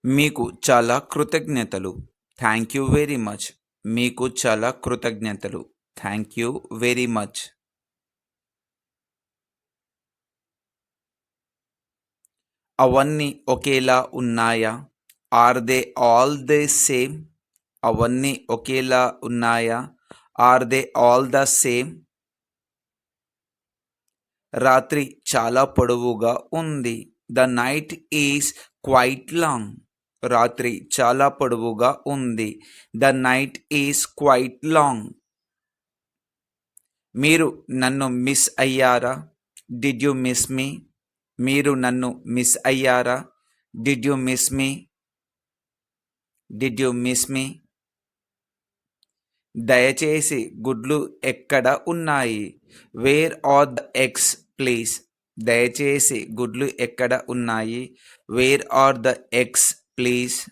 మీకు చాలా కృతజ్ఞతలు. Thank you very much. మీకు చాలా కృతజ్ఞతలు. Thank you very much. అవన్నీ ఒకేలా ఉన్నాయా? Are they all the same? అవన్నీ ఒకేలా ఉన్నాయా? Are they all the same? రాత్రి చాలా పొడవుగా ఉంది. The night is quite long. రాత్రి చాలా పొడవుగా ఉంది. The night is quite long. మీరు నన్ను మిస్ అయ్యారా? Did you miss me? మీరు నన్ను మిస్ అయ్యారా? Did you miss me? Did you miss me? దయచేసి గుడ్లు ఎక్కడ ఉన్నాయి? Where are the eggs please? దయచేసి గుడ్లు ఎక్కడ ఉన్నాయి? Where are the eggs please?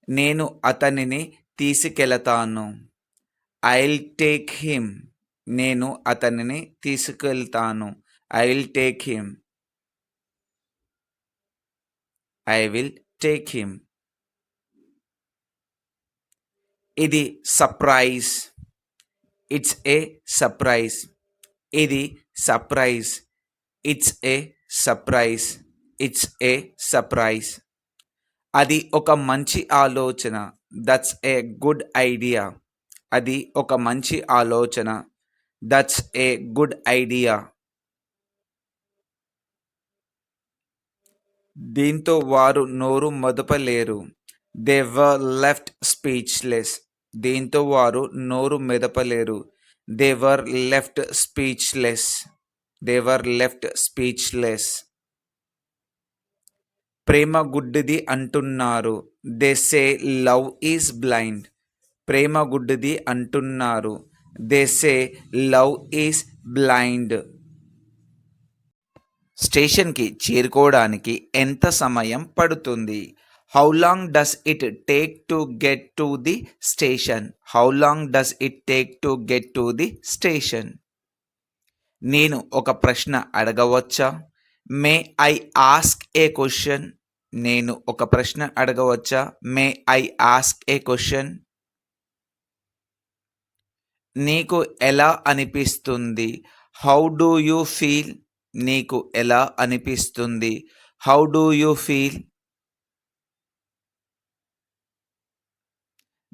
నేను అతనిని తీసుకెళతాను. I'll take him. నేను అతనిని తీసుకెళ్తాను. I will take him. I will take him. ఇది సర్ప్రైజ్. It's a surprise. ఇది surprise. It's a surprise. It's a surprise. అది ఒక మంచి ఆలోచన. That's a good idea. అది ఒక మంచి ఆలోచన. That's a good idea. దీంతో వారు నోరు మెదపలేరు. They were left speechless. దీంతో వారు నోరు మెదపలేరు. They were left speechless. They were left speechless. ప్రేమ గుడ్డిది అంటున్నారు. They say love is blind. ప్రేమ గుడ్డిది అంటున్నారు. They say love is blind. స్టేషన్కి చేరుకోవడానికి ఎంత సమయం పడుతుంది? How long does it take to get to the station? How long does it take to get to the station? నేను ఒక ప్రశ్న అడగవచ్చా? May I ask a question? నేను ఒక ప్రశ్న అడగవచ్చా? May I ask a question? నీకు ఎలా అనిపిస్తుంది? How do you feel? నీకు ఎలా అనిపిస్తుంది? How do you feel?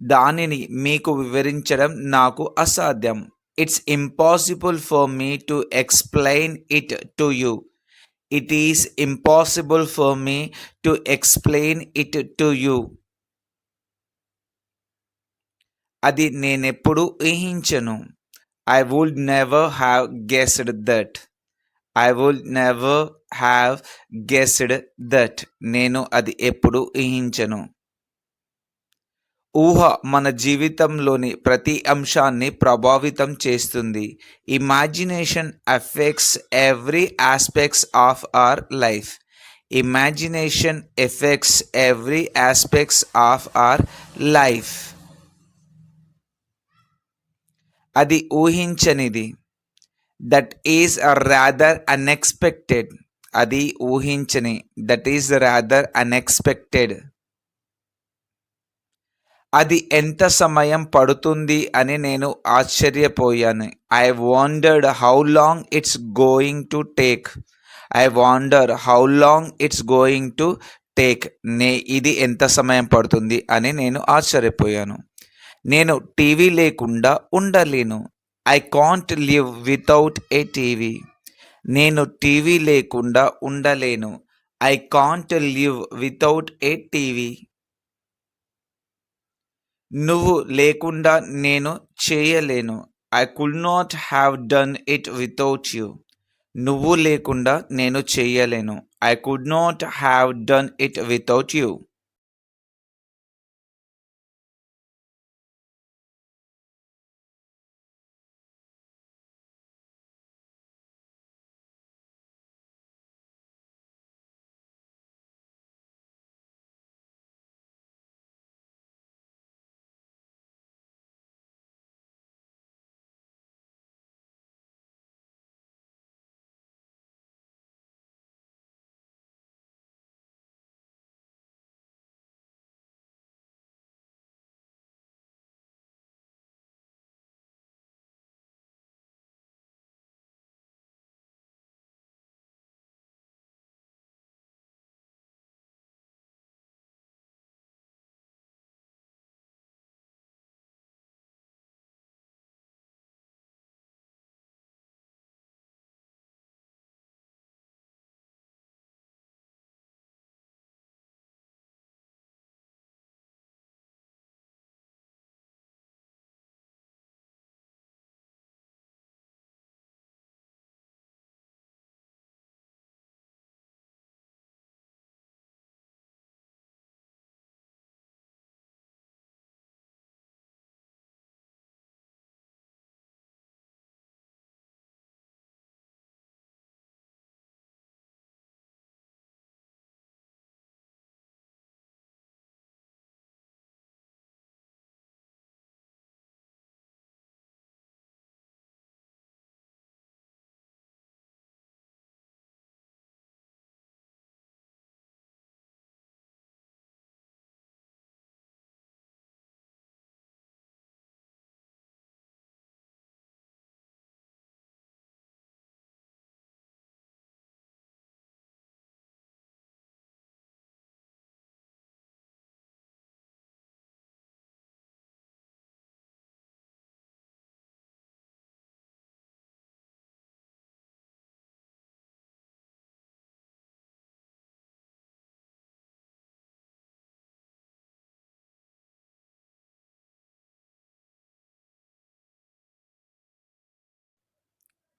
దానిని మీకు వివరించడం నాకు అసాధ్యం. It's impossible for me to explain it to you. It is impossible for me to explain it to you. అది నేనెప్పుడూ ఊహించను. I would never have guessed that. I would never have guessed that. నేను అది ఎప్పుడూ ఊహించను. ఊహ మన జీవితంలోని ప్రతి అంశాన్ని ప్రభావితం చేస్తుంది. Imagination affects every aspects of our life. Imagination effects every aspects of our life. అది ఊహించనిది. That is rather unexpected. అది ఊహించని. That is rather unexpected. అది ఎంత సమయం పడుతుంది అని నేను ఆశ్చర్యపోయాను. I wondered how long it's going to take. I wonder how long it's going to take. ఇది ఎంత సమయం పడుతుంది అని నేను ఆశ్చర్యపోయాను. నేను టీవీ లేకుండా ఉండలేను. I can't live without a TV. నేను టీవీ లేకుండా ఉండలేను. I can't live without a TV. నువ్వు లేకుండా నేను చేయలేను. I could not have done it without you. నువ్వు లేకుండా నేను చేయలేను. I could not have done it without you.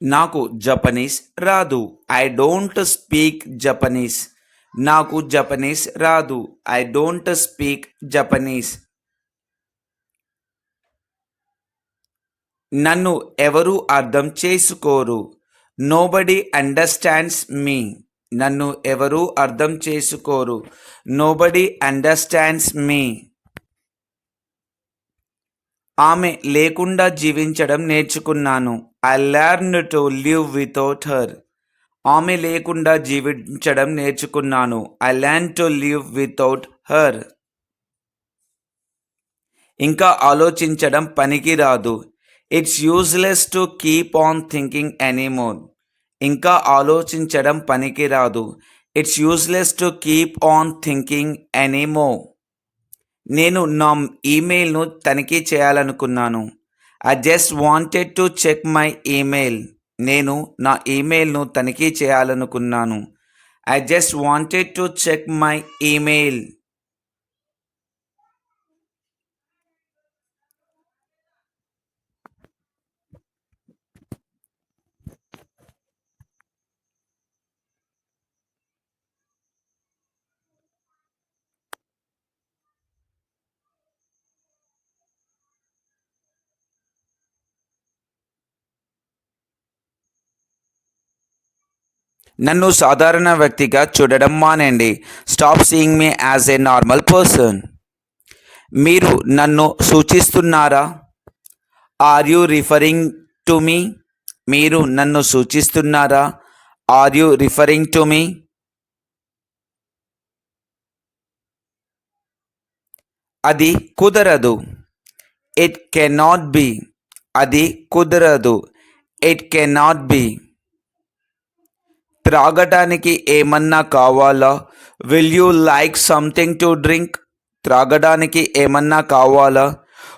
నాకు జపనీస్ రాదు. I don't speak Japanese. నాకు జపనీస్ రాదు. I don't speak Japanese. నన్ను ఎవరు అర్థం చేసుకోరు. నోబడీ అండర్స్టాండ్స్ మీ. నన్ను ఎవరూ అర్థం చేసుకోరు. Nobody understands me. ఆమె లేకుండా జీవించడం నేర్చుకున్నాను. I learn to live without her. ఆమె లేకుండా జీవించడం నేర్చుకున్నాను. I learn to live without her. ఇంకా ఆలోచించడం పనికిరాదు. It's useless to keep on thinking anymore. ఇంకా ఆలోచించడం పనికిరాదు. It's useless to keep on thinking anymore. నేను నా ఈమెయిల్ను తనిఖీ చేయాలనుకున్నాను. I just wanted to check my email. నేను నా ఈమెయిల్ను తనిఖీ చేయాలనుకున్నాను. I just wanted to check my email. నన్ను సాధారణ వ్యక్తిగా చూడడం మానేయండి. Stop seeing me as a normal person. మీరు నన్ను సూచిస్తున్నారా? Are you referring to me? మీరు నన్ను సూచిస్తున్నారా? Are you referring to me? అది కుదరదు. It cannot be. అది కుదరదు. It cannot be. త్రాగడానికి ఏమన్నా కావాలా? Will you like something to drink? త్రాగడానికి ఏమన్నా కావాలా?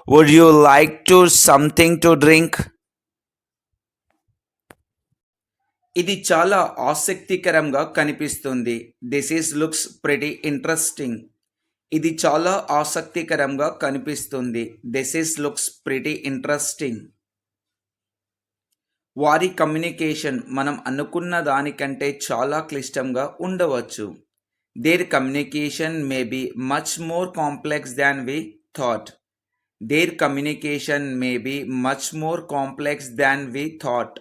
Would you like to something to drink? ఇది చాలా ఆసక్తికరంగా కనిపిస్తుంది. This is looks pretty interesting. ఇది చాలా ఆసక్తికరంగా కనిపిస్తుంది. This is looks pretty interesting. వారి కమ్యూనికేషన్ మనం అనుకున్న దానికంటే చాలా క్లిష్టంగా ఉండవచ్చు. Their communication may be much more complex than we thought. Their communication may be much more complex than we thought.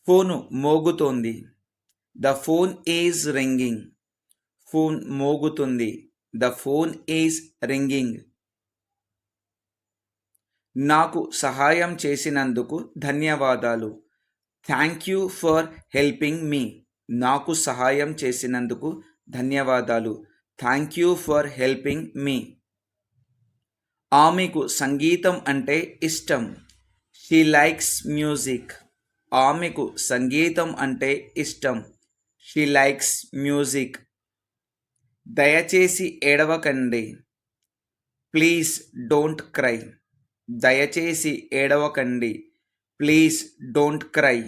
Phone మోగుతోంది. The phone is ringing. Phone మోగుతుంది. The phone is ringing. నాకు సహాయం చేసినందుకు ధన్యవాదాలు. Thank you for helping me. నాకు సహాయం చేసినందుకు ధన్యవాదాలు. Thank you for helping me. ఆమెకు సంగీతం అంటే ఇష్టం. She likes music. ఆమెకు సంగీతం అంటే ఇష్టం. She likes music. దయచేసి ఏడవకండి. Please don't cry. దయచేసి ఏడవకండి. Please don't cry.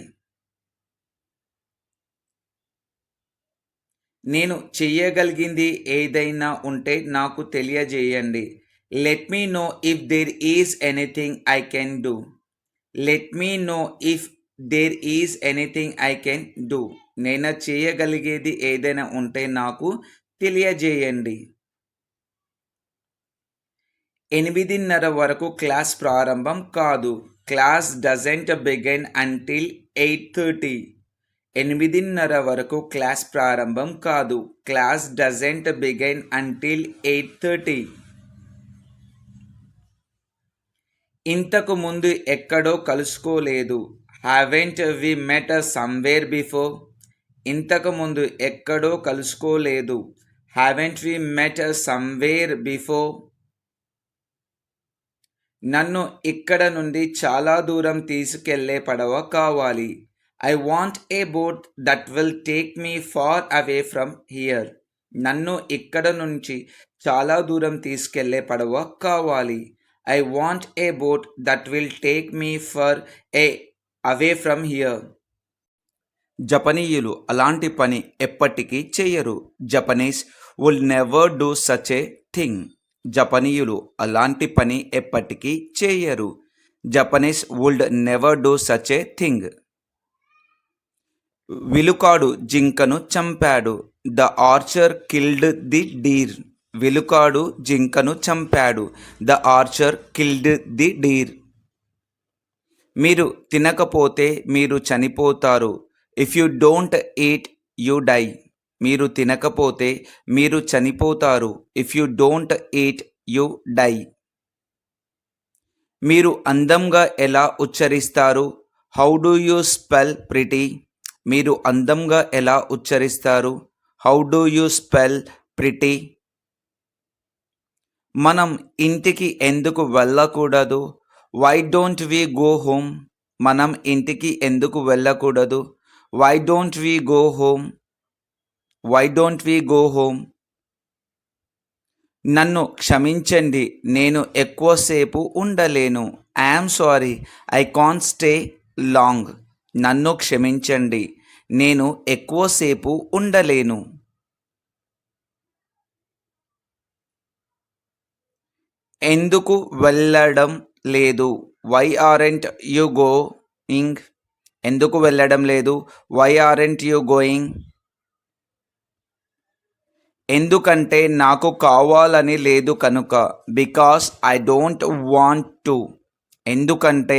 నేను చెయ్యగలిగింది ఏదైనా ఉంటే నాకు తెలియజేయండి. Let me know if there is anything I can do. Let me know if there is anything I can do. నేను చేయగలిగేది ఏదైనా ఉంటే నాకు తెలియజేయండి. 8:30 వరకు క్లాస్ ప్రారంభం కాదు. Class doesn't begin until 8:30. 8:30 వరకు క్లాస్ ప్రారంభం కాదు. Class doesn't begin until 8:30. ఇంతకు ముందు ఎక్కడో కలుసుకోలేదు. Haven't we met somewhere before. ఇంతకు ముందు ఎక్కడో కలుసుకోలేదు. Haven't we met somewhere before. నన్ను ఇక్కడ నుండి చాలా దూరం తీసుకెళ్లే పడవ కావాలి. I want a boat that will take me far away from here. నన్ను ఇక్కడ నుంచి చాలా దూరం తీసుకెళ్లే పడవ కావాలి. I want a boat that will take me far a away from here. జపనీయులు అలాంటి పని ఎప్పటికీ చేయరు. Japanese will never do such a thing. జపనీయులు అలాంటి పని ఎప్పటికీ చేయరు. Japanese would never do such a thing. విలుకాడు జింకను చంపాడు. The archer killed the deer. విలుకాడు జింకను చంపాడు. The archer killed the deer. మీరు తినకపోతే మీరు చనిపోతారు. If you don't eat you die. మీరు తినకపోతే మీరు చనిపోతారు. If you don't eat you die. మీరు అందంగా ఎలా ఉచ్చరిస్తారు? How do you spell pretty? మీరు అందంగా ఎలా ఉచ్చరిస్తారు? How do you spell pretty? మనం ఇంటికి ఎందుకు వెళ్ళకూడదు? Why don't we go home? మనం ఇంటికి ఎందుకు వెళ్ళకూడదు? Why don't we go home? Why don't we go home? నన్ను క్షమించండి, నేను ఎక్కువసేపు ఉండలేను. I'm sorry, I can't stay long. నన్ను క్షమించండి, నేను ఎక్కువసేపు ఉండలేను. ఎందుకు వెళ్ళడం లేదు? Why aren't you going? ఎందుకు వెళ్ళడం లేదు? Why aren't you going? ఎందుకంటే నాకు కావాలని లేదు కనుక. Because I don't want to. ఎందుకంటే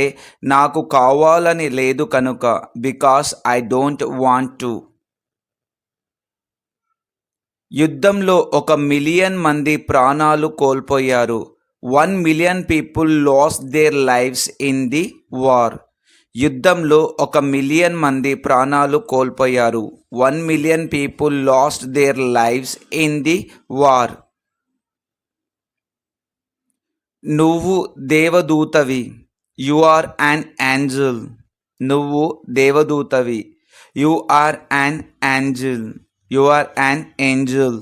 నాకు కావాలని లేదు కనుక. Because I don't want to. యుద్ధంలో 1,000,000 మంది ప్రాణాలు కోల్పోయారు. 1,000,000 people lost their lives in the war. యుద్ధంలో 1,000,000 మంది ప్రాణాలు కోల్పోయారు. 1,000,000 people lost their lives in the war. నువ్వు దేవదూతవి. You are an angel. నువ్వు దేవదూతవి. You are an angel. You are an Angel.